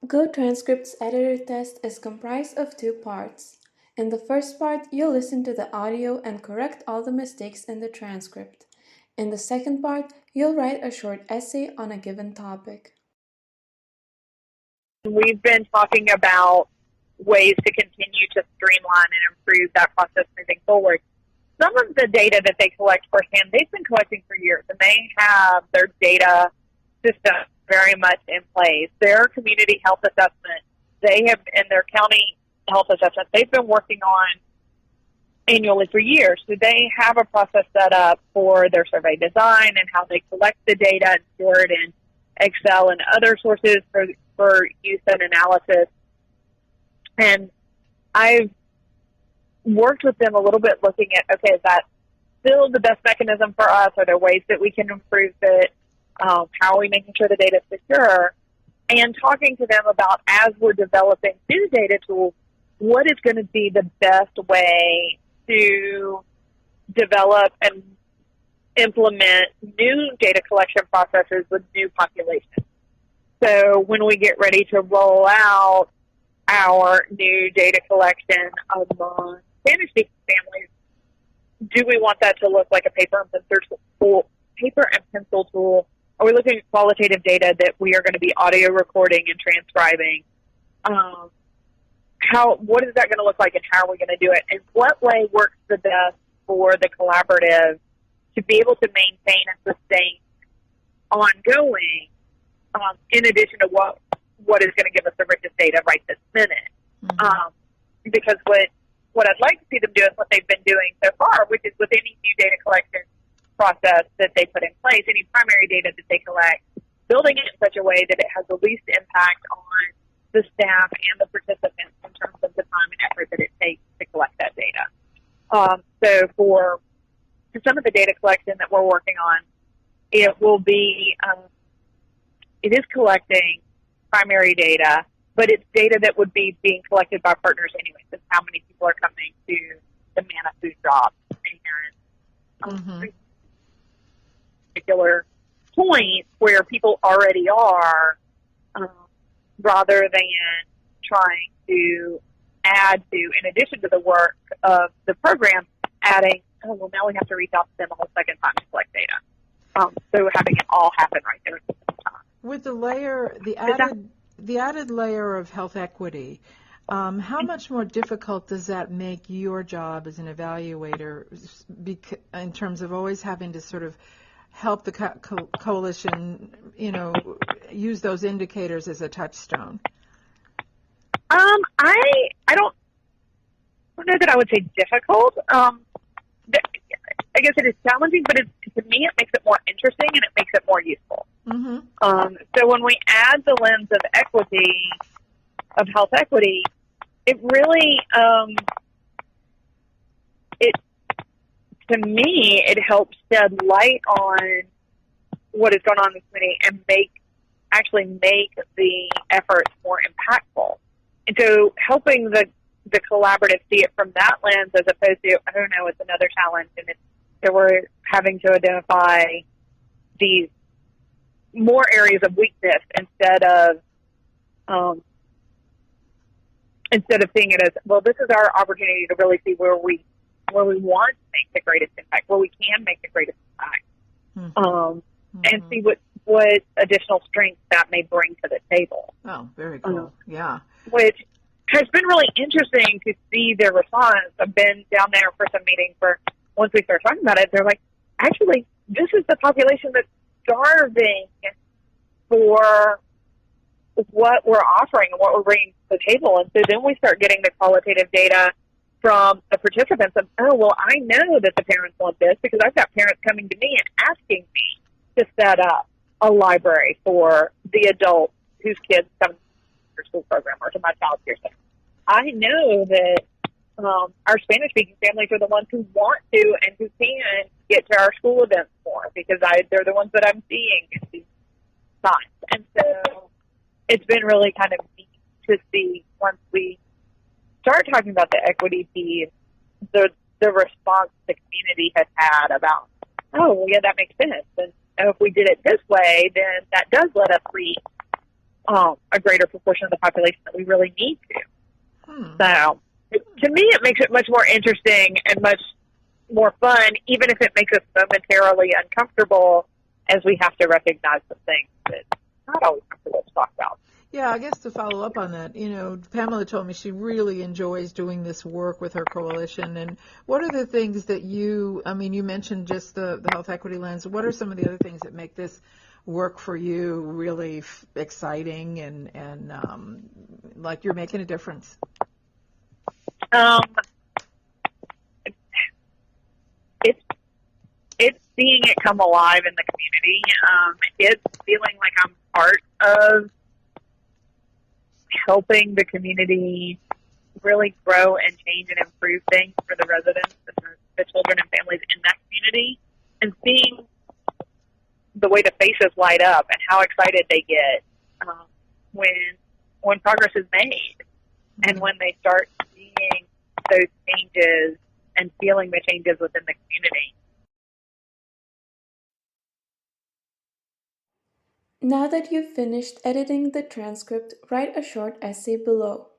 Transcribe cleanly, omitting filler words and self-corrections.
Go Transcripts Editor test is comprised of two parts. In the first part, you'll listen to the audio and correct all the mistakes in the transcript. In the second part, you'll write a short essay on a given topic. We've been talking about ways to continue to streamline and improve that process moving forward. Some of the data that they collect firsthand, they've been collecting for years, and they have their data system very much in place. Their community health assessment, they have, in their county health assessment, they've been working on annually for years. So they have a process set up for their survey design and how they collect the data and store it in Excel and other sources for use and analysis. And I've worked with them a little bit looking at, okay, is that still the best mechanism for us? Are there ways that we can improve it? How are we making sure the data is secure? And talking to them about, as we're developing new data tools, what is going to be the best way to develop and implement new data collection processes with new populations. So when we get ready to roll out our new data collection among Spanish-speaking families, do we want that to look like a paper and pencil tool? Are we looking at qualitative data that we are going to be audio recording and transcribing? What is that going to look like, and how are we going to do it? And what way works the best for the collaborative to be able to maintain and sustain ongoing, in addition to what is going to give us the richest data right this minute? Mm-hmm. Because what I'd like to see them do is what they've been doing so far, which is with any new data collection process that they put in place, any primary data that they collect, building it in such a way that it has the least impact on the staff and the participants in terms of the time and effort that it takes to collect that data. So for some of the data collection that we're working on, it will be, it is collecting primary data, but it's data that would be being collected by partners anyway, since how many people are coming to the Manna Food Drop. And particular point where people already are, rather than trying to add to, in addition to the work of the program, adding, oh, well, now we have to reach out to them a whole second time to collect data. So having it all happen right there at the same time. With the added layer of health equity, how much more difficult does that make your job as an evaluator in terms of always having to sort of help the coalition, use those indicators as a touchstone? I don't know that I would say difficult. I guess it is challenging, but to me it makes it more interesting and it makes it more useful. Mm-hmm. So when we add the lens of equity, of health equity, it really, to me, it helps shed light on what is going on in the community and actually make the efforts more impactful. And so helping the collaborative see it from that lens as opposed to, I don't know, it's another challenge, and so we're having to identify these more areas of weakness instead of seeing it as, well, this is our opportunity to really see where we want to make the greatest impact, where we can make the greatest impact, and see what additional strengths that may bring to the table. Oh, very cool. Yeah. Which has been really interesting to see their response. I've been down there for some meetings where once we start talking about it, they're like, actually, this is the population that's starving for what we're offering and what we're bringing to the table. And so then we start getting the qualitative data from the participants of, oh, well, I know that the parents want this because I've got parents coming to me and asking me to set up a library for the adults whose kids come to your school program or to my child care center. I know that our Spanish-speaking families are the ones who want to and who can get to our school events more because they're the ones that I'm seeing at these times. And so it's been really kind of neat to see once we start talking about the equity piece, the response the community has had about, oh, well, yeah, that makes sense. And if we did it this way, then that does let us reach a greater proportion of the population that we really need to. So, to me, it makes it much more interesting and much more fun, even if it makes us momentarily uncomfortable, as we have to recognize some things that not always comfortable to talk about. Yeah, I guess to follow up on that, Pamela told me she really enjoys doing this work with her coalition. And what are the things that you mentioned just the health equity lens. What are some of the other things that make this work for you really exciting and like you're making a difference? It's seeing it come alive in the community. It's feeling like I'm part of helping the community really grow and change and improve things for the residents and the children and families in that community, and seeing the way the faces light up and how excited they get when progress is made, and when they start seeing those changes and feeling the changes within the community. Now that you've finished editing the transcript, write a short essay below.